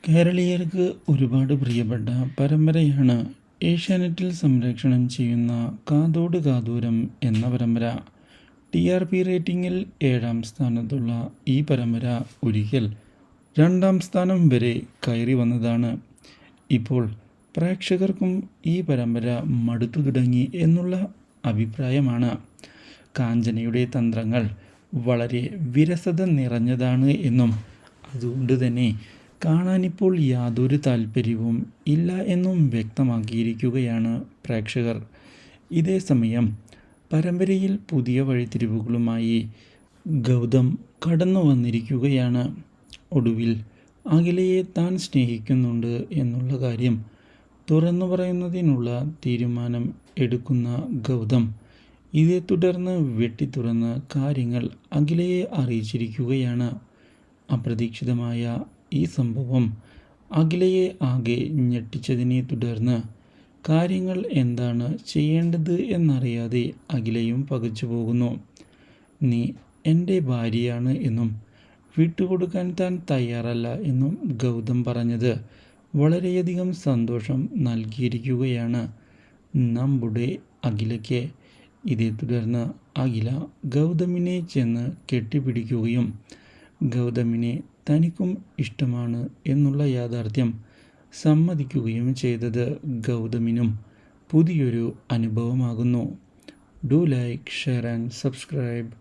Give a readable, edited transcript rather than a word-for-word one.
കേരളീയർക്ക് ഒരുപാട് പ്രിയപ്പെട്ട പരമ്പരയാണ് ഏഷ്യാനെറ്റിൽ സംപ്രേഷണം ചെയ്യുന്ന കാതോട് കാതോരം എന്ന പരമ്പര. TRP റേറ്റിംഗിൽ 7ാം സ്ഥാനത്തുള്ള ഈ പരമ്പര ഒരിക്കൽ 2ാം സ്ഥാനം വരെ കയറി വന്നതാണ്. ഇപ്പോൾ പ്രേക്ഷകർക്കും ഈ പരമ്പര മടുത്തു തുടങ്ങി എന്നുള്ള അഭിപ്രായമാണ്. കാഞ്ചനയുടെ തന്ത്രങ്ങൾ വളരെ വിരസത നിറഞ്ഞതാണ് എന്നും അതുകൊണ്ട് തന്നെ കാണാനിപ്പോൾ യാതൊരു താല്പര്യവും ഇല്ല എന്നും വ്യക്തമാക്കിയിരിക്കുകയാണ് പ്രേക്ഷകർ. ഇതേസമയം പരമ്പരയിൽ പുതിയ വഴിത്തിരിവുകളുമായി ഗൗതം കടന്നു വന്നിരിക്കുകയാണ്. ഒടുവിൽ അഖിലയെ താൻ സ്നേഹിക്കുന്നുണ്ട് എന്നുള്ള കാര്യം തുറന്നു പറയുന്നതിനുള്ള തീരുമാനം എടുക്കുന്ന ഗൗതം ഇതേ തുടർന്ന് വെട്ടിത്തുറന്ന് കാര്യങ്ങൾ അഖിലയെ അറിയിച്ചിരിക്കുകയാണ്. അപ്രതീക്ഷിതമായ ഈ സംഭവം അഖിലയെ ആകെ ഞെട്ടിച്ചതിനെ തുടർന്ന് കാര്യങ്ങൾ എന്താണ് ചെയ്യേണ്ടത് എന്നറിയാതെ അഖിലയും പകച്ചു പോകുന്നു. നീ എൻ്റെ ഭാര്യയാണ് എന്നും വിട്ടുകൊടുക്കാൻ താൻ തയ്യാറല്ല എന്നും ഗൗതം പറഞ്ഞത് വളരെയധികം സന്തോഷം നൽകിയിരിക്കുകയാണ് നമ്മുടെ അഖിലയ്ക്ക്. ഇതേ തുടർന്ന് അഖില ഗൗതമിനെ ചെന്ന് കെട്ടിപ്പിടിക്കുകയും ഗൗതമിനെ തനിക്കും ഇഷ്ടമാണ് എന്നുള്ള യാഥാർത്ഥ്യം സമ്മതിക്കുകയും ചെയ്തത് ഗൗതമിനും പുതിയൊരു അനുഭവമാകുന്നു. Do like, share and subscribe.